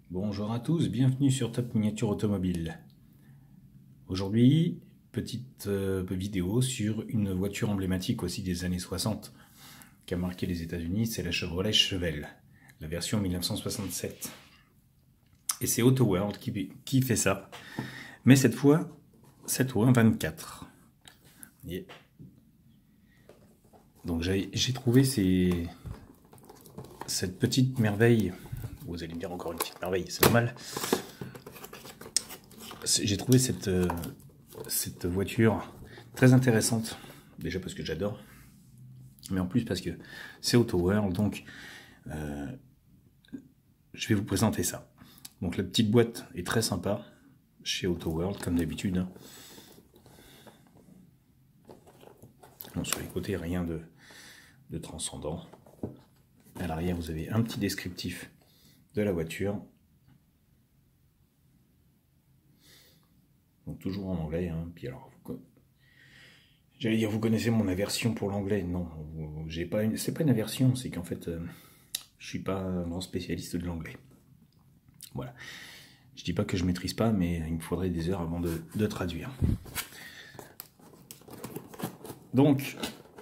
Bonjour à tous, bienvenue sur Top Miniature Automobile. Aujourd'hui, petite vidéo sur une voiture emblématique aussi des années 60 qui a marqué les États-Unis, c'est la Chevrolet Chevelle, la version 1967. Et c'est Auto World qui fait ça, mais cette fois, c'est au 1.24. Yeah. Donc j'ai trouvé cette petite merveille. Vous allez me dire encore une petite merveille, c'est normal. J'ai trouvé cette voiture très intéressante, déjà parce que j'adore, mais en plus parce que c'est Auto World, donc je vais vous présenter ça. Donc la petite boîte est très sympa chez Auto World, comme d'habitude. Bon, sur les côtés, rien de transcendant. À l'arrière, vous avez un petit descriptif de la voiture. Donc toujours en anglais, hein. Puis alors, j'allais dire, vous connaissez mon aversion pour l'anglais. Non, c'est pas une aversion, c'est qu'en fait, je suis pas un grand spécialiste de l'anglais. Voilà. Je dis pas que je maîtrise pas, mais il me faudrait des heures avant de traduire. Donc,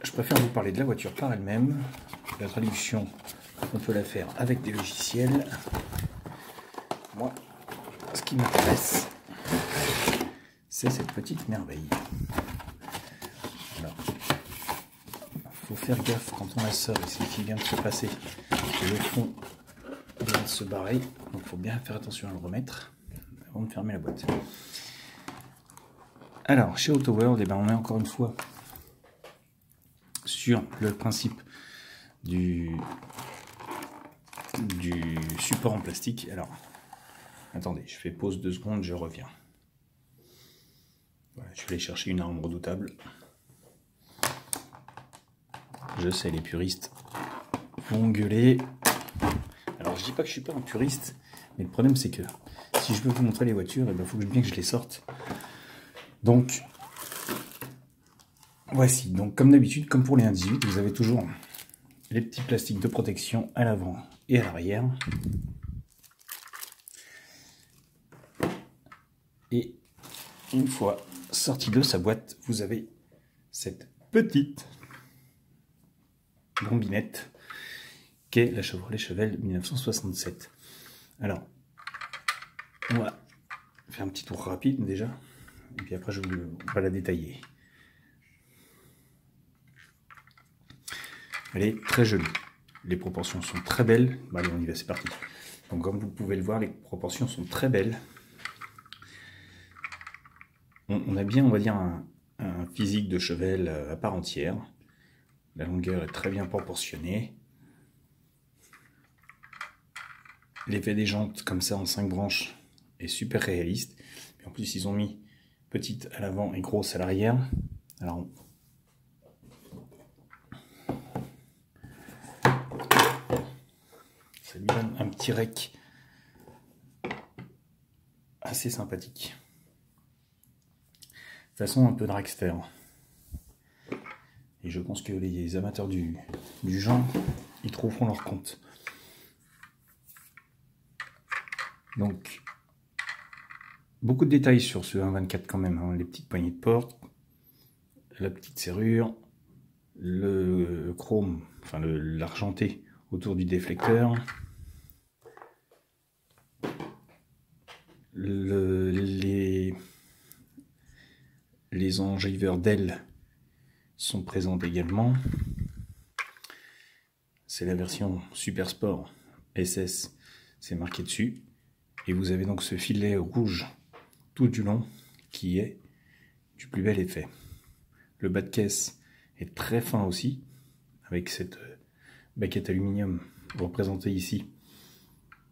je préfère vous parler de la voiture par elle-même. La traduction, on peut la faire avec des logiciels. Moi, ce qui m'intéresse, c'est cette petite merveille. Alors, faut faire gaffe quand on la sort, et c'est ce qui vient de se passer. Le fond vient de se barrer, donc il faut bien faire attention à le remettre avant de fermer la boîte. Alors, chez Auto World, eh ben, on est encore une fois sur le principe du support en plastique. Alors, attendez, je fais pause 2 secondes, je reviens. Voilà, je vais aller chercher une arme redoutable. Je sais, les puristes vont gueuler. Alors, je dis pas que je suis pas un puriste, mais le problème c'est que si je veux vous montrer les voitures, il faut bien que je les sorte. Donc, voici. Donc, comme d'habitude, comme pour les 1.18, vous avez toujours les petits plastiques de protection à l'avant et à l'arrière. Et une fois sorti de sa boîte, vous avez cette petite bombinette qu'est la Chevrolet Chevelle 1967. Alors, on va faire un petit tour rapide déjà, et puis après on va la détailler. Elle est très jolie, les proportions sont très belles. Bon, allez, on y va, c'est parti. Donc comme vous pouvez le voir, les proportions sont très belles. On a bien, on va dire, un physique de Chevelle à part entière. La longueur est très bien proportionnée. L'effet des jantes comme ça en 5 branches est super réaliste. Et en plus, ils ont mis petite à l'avant et grosse à l'arrière. Alors, ça lui donne un petit rec assez sympathique. Façon un peu dragster. Et je pense que les amateurs du genre, ils trouveront leur compte. Donc, beaucoup de détails sur ce 1.24 quand même, hein. Les petites poignées de porte, la petite serrure, le chrome, enfin l'argenté autour du déflecteur, les engiveurs d'ailes sont présentes également. C'est la version Super Sport SS, c'est marqué dessus. Et vous avez donc ce filet rouge tout du long qui est du plus bel effet. Le bas de caisse est très fin aussi, avec cette baquette aluminium représentée ici.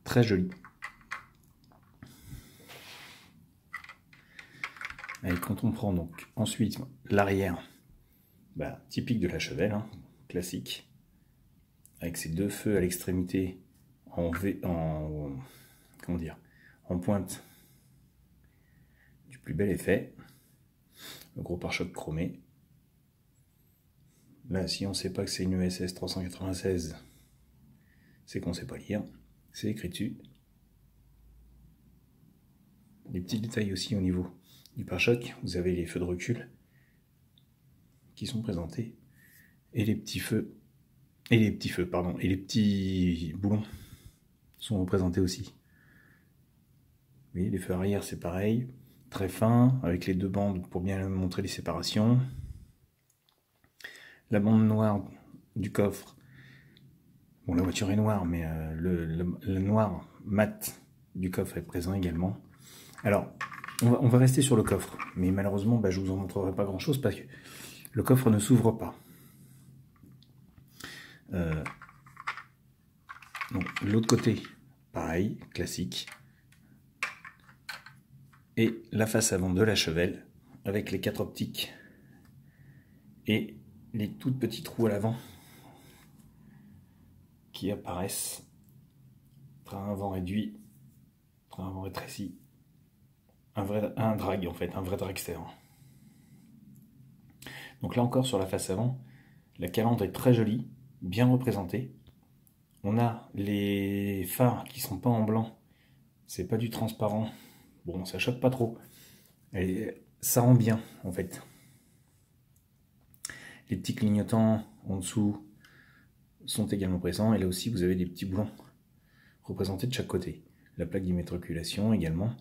Très jolie. Et quand on prend donc ensuite l'arrière, typique de la Chevelle, hein, classique, avec ces 2 feux à l'extrémité en pointe, du plus bel effet. Le gros pare-choc chromé. Là, si on ne sait pas que c'est une ESS 396, c'est qu'on ne sait pas lire. C'est écrit dessus. des petits détails aussi au niveau du pare-choc. Vous avez les feux de recul qui sont présentés et les petits feux et les petits boulons sont représentés aussi. Vous voyez, les feux arrière c'est pareil, très fin avec les deux bandes pour bien montrer les séparations. La bande noire du coffre. Bon, la voiture est noire, mais le noir mat du coffre est présent également. Alors, on va rester sur le coffre, mais malheureusement, je vous en montrerai pas grand-chose parce que le coffre ne s'ouvre pas. Donc, l'autre côté, pareil, classique. Et la face avant de la Chevelle, avec les 4 optiques et les toutes petites roues à l'avant qui apparaissent. Train avant réduit, train avant rétréci, un drag en fait, un vrai dragster. Donc là encore sur la face avant, la calandre est très jolie, bien représentée. On a les phares qui sont pas en blanc, c'est pas du transparent. Bon, ça choque pas trop. Et ça rend bien en fait. Les petits clignotants en dessous sont également présents. Et là aussi, vous avez des petits boulons représentés de chaque côté. La plaque d'immatriculation également.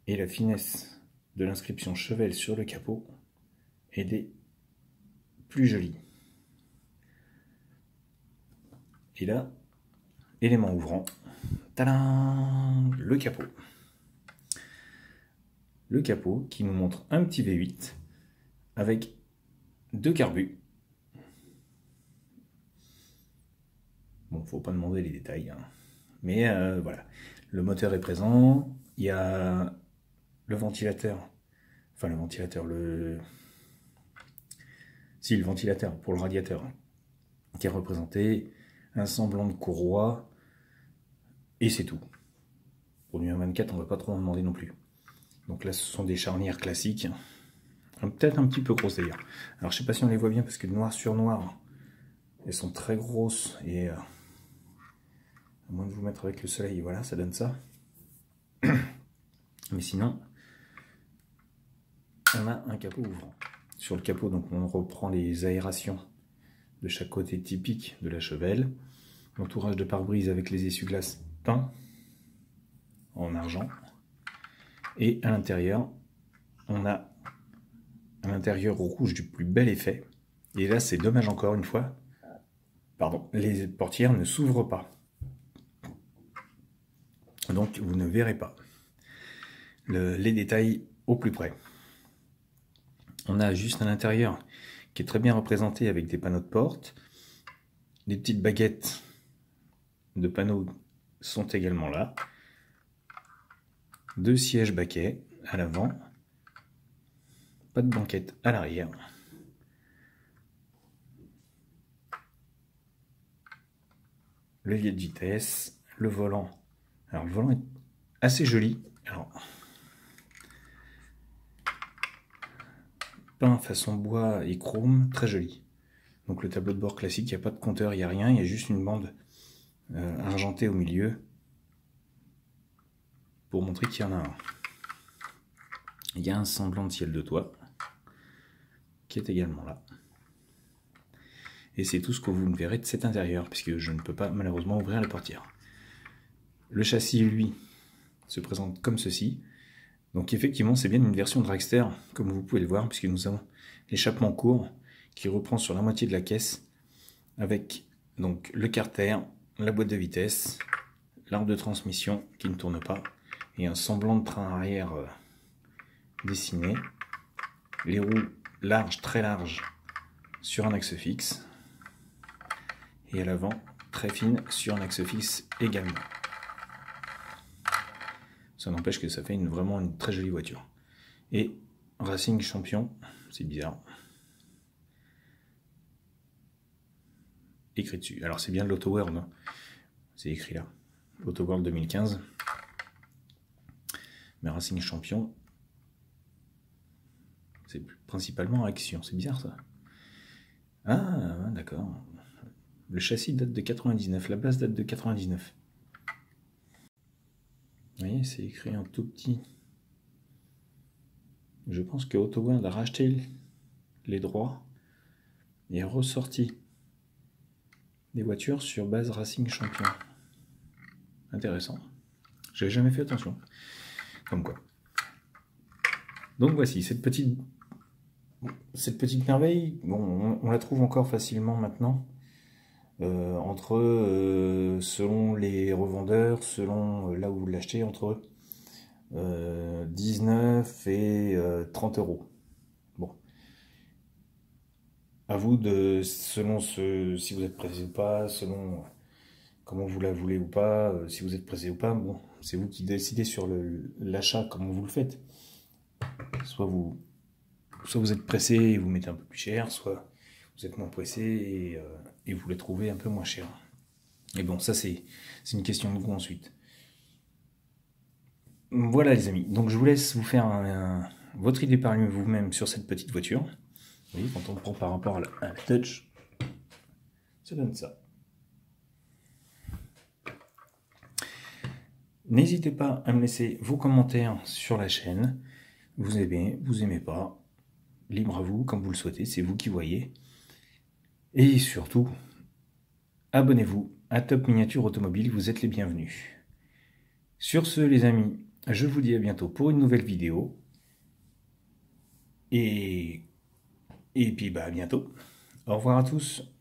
Et la finesse de l'inscription Chevelle sur le capot est des plus jolies. Et là, élément ouvrant, tadam, le capot. Le capot qui nous montre un petit V8 avec 2 carbus. Bon, faut pas demander les détails, hein. Mais voilà, le moteur est présent, il y a le ventilateur, enfin le ventilateur, le ventilateur pour le radiateur qui est représenté, un semblant de courroie, et c'est tout. Pour du 1.24, on va pas trop en demander non plus. Donc là, ce sont des charnières classiques, peut-être un petit peu grosses d'ailleurs. Alors je sais pas si on les voit bien parce que noir sur noir, elles sont très grosses et à moins de vous mettre avec le soleil, voilà, ça donne ça. Mais sinon, on a un capot ouvrant. Sur le capot, donc on reprend les aérations de chaque côté typique de la Chevelle. L'entourage de pare-brise avec les essuie-glaces peints en argent. Et à l'intérieur, on a un intérieur rouge du plus bel effet. Et là, c'est dommage encore une fois. Pardon, les portières ne s'ouvrent pas. Donc vous ne verrez pas les détails au plus près. On a juste un intérieur qui est très bien représenté avec des panneaux de porte. Les petites baguettes de panneaux sont également là. 2 sièges baquets à l'avant. Pas de banquette à l'arrière. Levier de vitesse. Le volant. Alors le volant est assez joli. Alors, peint façon bois et chrome, très joli. Donc le tableau de bord classique, il n'y a pas de compteur, il n'y a rien, il y a juste une bande argentée au milieu pour montrer qu'il y en a un. Il y a un semblant de ciel de toit qui est également là. Et c'est tout ce que vous ne verrez de cet intérieur, puisque je ne peux pas malheureusement ouvrir les portières. Le châssis, lui, se présente comme ceci. Donc effectivement, c'est bien une version dragster, comme vous pouvez le voir, puisque nous avons l'échappement court qui reprend sur la moitié de la caisse, avec donc le carter, la boîte de vitesse, l'arbre de transmission qui ne tourne pas, et un semblant de train arrière dessiné. Les roues larges, très larges, sur un axe fixe, et à l'avant, très fine, sur un axe fixe également. Ça n'empêche que ça fait vraiment une très jolie voiture. Et Racing Champion, c'est bizarre, écrit dessus. Alors c'est bien de l'AutoWorld, hein. C'est écrit là, AutoWorld 2015. Mais Racing Champion, c'est principalement Action, c'est bizarre ça. Ah, d'accord. Le châssis date de 99, la base date de 99. voyez, c'est écrit en tout petit. Je pense que AutoWorld a racheté les droits et a ressorti des voitures sur base Racing Champion. Intéressant. J'avais jamais fait attention. Comme quoi. Donc voici, cette petite merveille, bon, on la trouve encore facilement maintenant. Selon les revendeurs, selon là où vous l'achetez, entre 19 et 30 euros. Bon. À vous de, selon si vous êtes pressé ou pas, selon comment vous la voulez ou pas, si vous êtes pressé ou pas, bon, c'est vous qui décidez sur l'achat, comment vous le faites. Soit vous êtes pressé et vous mettez un peu plus cher, soit vous êtes moins pressé et vous les trouvez un peu moins cher. Et bon, ça c'est une question de goût ensuite. Voilà les amis, donc je vous laisse vous faire votre idée par vous-même sur cette petite voiture. Vous voyez, quand on prend par rapport à la Touch, ça donne ça. N'hésitez pas à me laisser vos commentaires sur la chaîne. Vous aimez, vous aimez pas. Libre à vous, comme vous le souhaitez, c'est vous qui voyez. Et surtout, abonnez-vous à Top Miniature Automobile, vous êtes les bienvenus. Sur ce les amis, je vous dis à bientôt pour une nouvelle vidéo. Et puis bah à bientôt. Au revoir à tous.